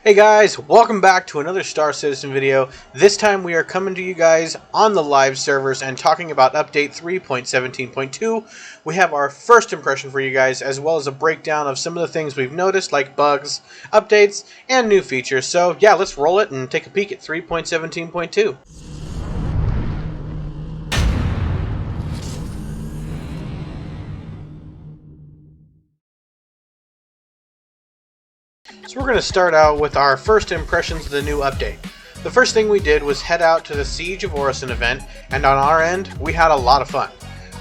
Hey guys, welcome back to another Star Citizen video. This time we are coming to you guys on the live servers and talking about update 3.17.2. We have our first impression for you guys, as well as a breakdown of some of the things we've noticed, like bugs, updates, and new features. So yeah, let's roll it and take a peek at 3.17.2. So we're going to start out with our first impressions of the new update. The first thing we did was head out to the Siege of Orison event, and on our end, we had a lot of fun.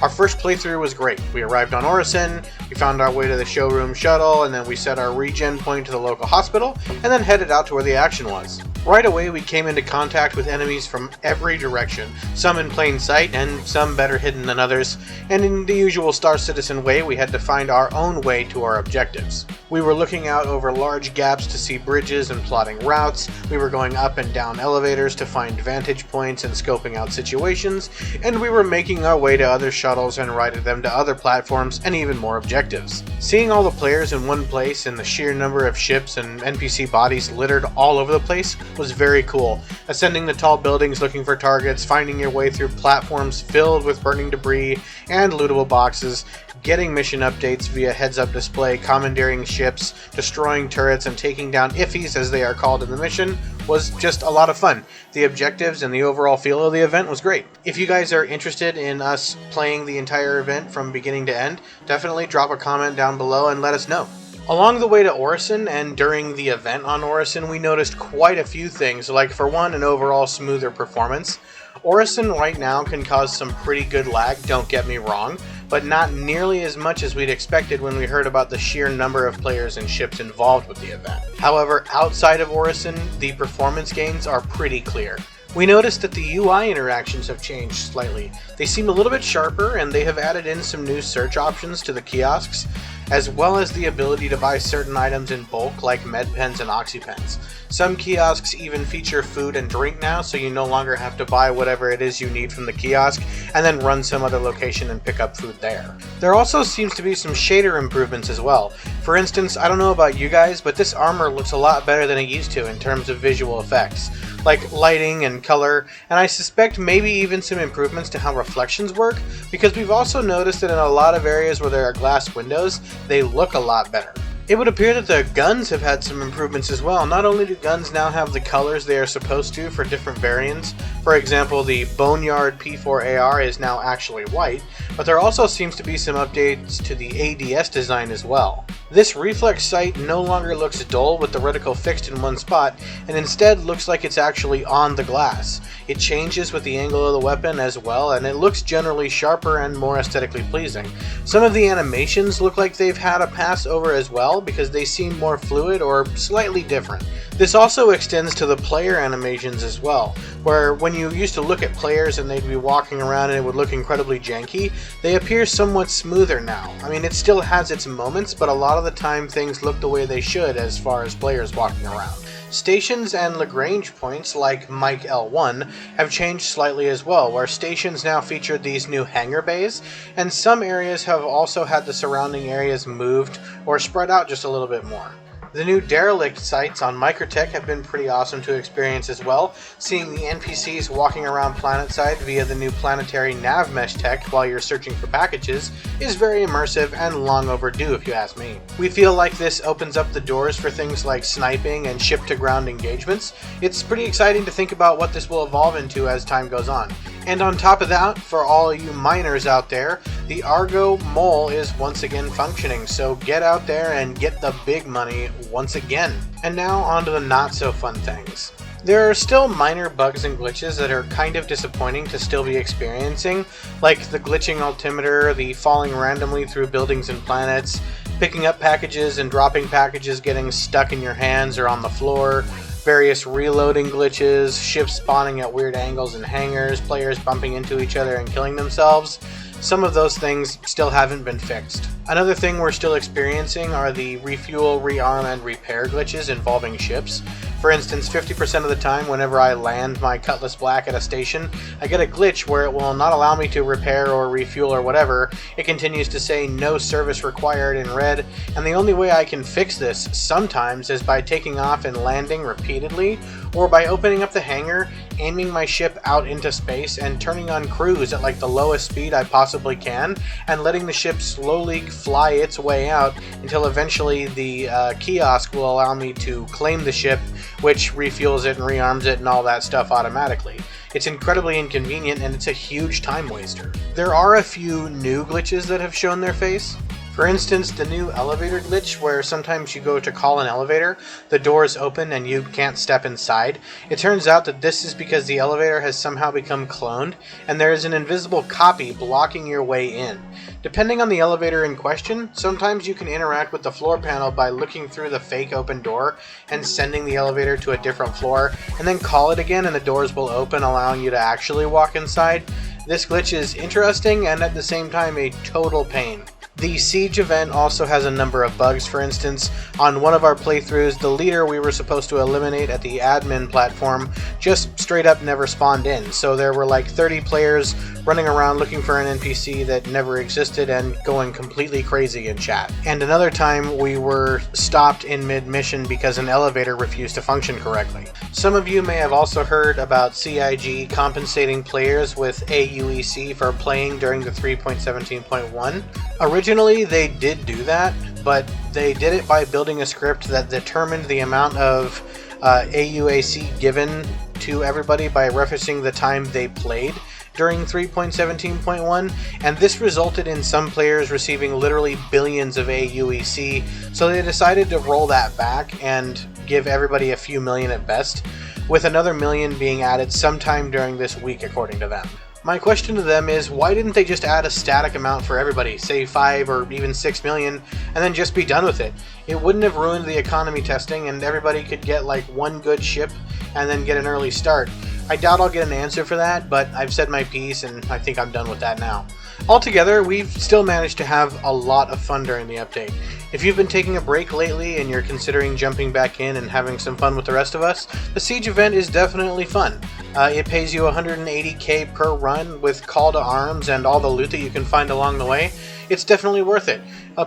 Our first playthrough was great. We arrived on Orison, we found our way to the showroom shuttle, and then we set our regen point to the local hospital, and then headed out to where the action was. Right away we came into contact with enemies from every direction, some in plain sight and some better hidden than others, and in the usual Star Citizen way we had to find our own way to our objectives. We were looking out over large gaps to see bridges and plotting routes, we were going up and down elevators to find vantage points and scoping out situations, and we were making our way to other shuttles and riding them to other platforms and even more objectives. Seeing all the players in one place and the sheer number of ships and NPC bodies littered all over the place was very cool. Ascending the tall buildings looking for targets, finding your way through platforms filled with burning debris and lootable boxes, getting mission updates via heads-up display, commandeering ships, destroying turrets, and taking down iffies as they are called in the mission was just a lot of fun. The objectives and the overall feel of the event was great. If you guys are interested in us playing the entire event from beginning to end, definitely drop a comment down below and let us know. Along the way to Orison and during the event on Orison, we noticed quite a few things, like for one, an overall smoother performance. Orison right now can cause some pretty good lag, don't get me wrong, but not nearly as much as we'd expected when we heard about the sheer number of players and ships involved with the event. However, outside of Orison, the performance gains are pretty clear. We noticed that the UI interactions have changed slightly. They seem a little bit sharper, and they have added in some new search options to the kiosks, as well as the ability to buy certain items in bulk like med pens and oxypens. Some kiosks even feature food and drink now, so you no longer have to buy whatever it is you need from the kiosk and then run some other location and pick up food there. There also seems to be some shader improvements as well. For instance, I don't know about you guys, but this armor looks a lot better than it used to in terms of visual effects, like lighting and color, and I suspect maybe even some improvements to how reflections work, because we've also noticed that in a lot of areas where there are glass windows, they look a lot better. It would appear that the guns have had some improvements as well. Not only do guns now have the colors they are supposed to for different variants, for example the Boneyard P4AR is now actually white, but there also seems to be some updates to the ADS design as well. This reflex sight no longer looks dull with the reticle fixed in one spot, and instead looks like it's actually on the glass. It changes with the angle of the weapon as well, and it looks generally sharper and more aesthetically pleasing. Some of the animations look like they've had a pass over as well, because they seem more fluid or slightly different. This also extends to the player animations as well, where when you used to look at players and they'd be walking around and it would look incredibly janky, they appear somewhat smoother now. I mean, it still has its moments, but a lot of the time things look the way they should as far as players walking around. Stations and Lagrange points like Mike L1 have changed slightly as well, where stations now feature these new hangar bays, and some areas have also had the surrounding areas moved or spread out just a little bit more. The new derelict sites on Microtech have been pretty awesome to experience as well. Seeing the NPCs walking around planetside via the new planetary nav mesh tech while you're searching for packages is very immersive and long overdue if you ask me. We feel like this opens up the doors for things like sniping and ship-to-ground engagements. It's pretty exciting to think about what this will evolve into as time goes on. And on top of that, for all you miners out there, the Argo Mole is once again functioning, so get out there and get the big money once again. And now on to the not so fun things. There are still minor bugs and glitches that are kind of disappointing to still be experiencing, like the glitching altimeter, the falling randomly through buildings and planets, picking up packages and dropping packages getting stuck in your hands or on the floor, various reloading glitches, ships spawning at weird angles in hangars, players bumping into each other and killing themselves. Some of those things still haven't been fixed. Another thing we're still experiencing are the refuel, rearm, and repair glitches involving ships. For instance, 50% of the time whenever I land my Cutlass Black at a station, I get a glitch where it will not allow me to repair or refuel or whatever. It continues to say no service required in red, and the only way I can fix this sometimes is by taking off and landing repeatedly, or by opening up the hangar, aiming my ship out into space, and turning on cruise at like the lowest speed I possibly can, and letting the ship slowly fly its way out until eventually the kiosk will allow me to claim the ship, which refuels it and rearms it and all that stuff automatically. It's incredibly inconvenient and it's a huge time waster. There are a few new glitches that have shown their face. For instance, the new elevator glitch where sometimes you go to call an elevator, the doors open and you can't step inside. It turns out that this is because the elevator has somehow become cloned and there is an invisible copy blocking your way in. Depending on the elevator in question, sometimes you can interact with the floor panel by looking through the fake open door and sending the elevator to a different floor, and then call it again and the doors will open, allowing you to actually walk inside. This glitch is interesting and at the same time a total pain. The Siege event also has a number of bugs. For instance, on one of our playthroughs, the leader we were supposed to eliminate at the admin platform just straight up never spawned in. So there were like 30 players running around looking for an NPC that never existed and going completely crazy in chat. And another time we were stopped in mid-mission because an elevator refused to function correctly. Some of you may have also heard about CIG compensating players with AUEC for playing during the 3.17.1. Originally, they did do that, but they did it by building a script that determined the amount of AUAC given to everybody by referencing the time they played during 3.17.1, and this resulted in some players receiving literally billions of AUEC, so they decided to roll that back and give everybody a few million at best, with another million being added sometime during this week according to them. My question to them is, why didn't they just add a static amount for everybody, say 5 or even 6 million, and then just be done with it? It wouldn't have ruined the economy testing and everybody could get like one good ship and then get an early start. I doubt I'll get an answer for that, but I've said my piece and I think I'm done with that now. Altogether, we've still managed to have a lot of fun during the update. If you've been taking a break lately and you're considering jumping back in and having some fun with the rest of us, the Siege event is definitely fun. It pays you 180k per run with call to arms and all the loot that you can find along the way. It's definitely worth it.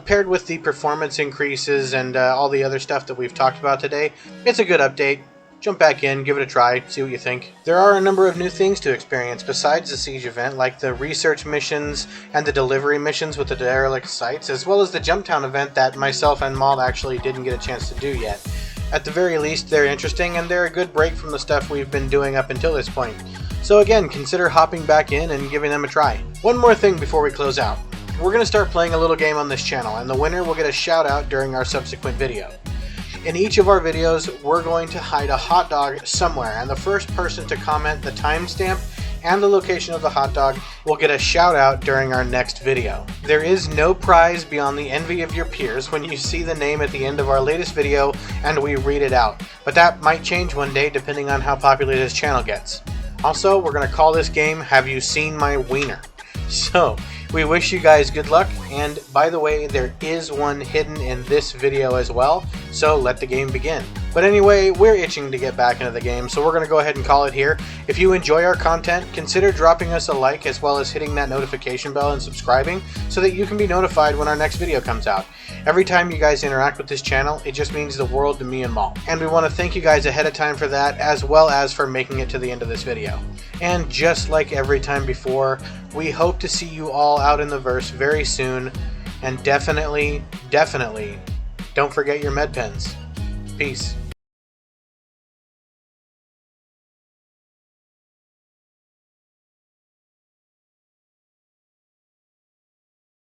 Paired with the performance increases and all the other stuff that we've talked about today, it's a good update. Jump back in, give it a try, see what you think. There are a number of new things to experience besides the Siege event, like the research missions and the delivery missions with the derelict sites, as well as the Jumptown event that myself and Malt actually didn't get a chance to do yet. At the very least, they're interesting and they're a good break from the stuff we've been doing up until this point. So again, consider hopping back in and giving them a try. One more thing before we close out. We're going to start playing a little game on this channel, and the winner will get a shout out during our subsequent video. In each of our videos, we're going to hide a hot dog somewhere, and the first person to comment the timestamp and the location of the hot dog will get a shout out during our next video. There is no prize beyond the envy of your peers when you see the name at the end of our latest video and we read it out, but that might change one day depending on how popular this channel gets. Also, we're going to call this game Have You Seen My Weener? So, we wish you guys good luck, and by the way, there is one hidden in this video as well, so let the game begin. But anyway, we're itching to get back into the game, so we're going to go ahead and call it here. If you enjoy our content, consider dropping us a like as well as hitting that notification bell and subscribing so that you can be notified when our next video comes out. Every time you guys interact with this channel, it just means the world to me and Malt. And we want to thank you guys ahead of time for that, as well as for making it to the end of this video. And just like every time before, we hope to see you all out in the verse very soon, and definitely don't forget your med pens. Peace.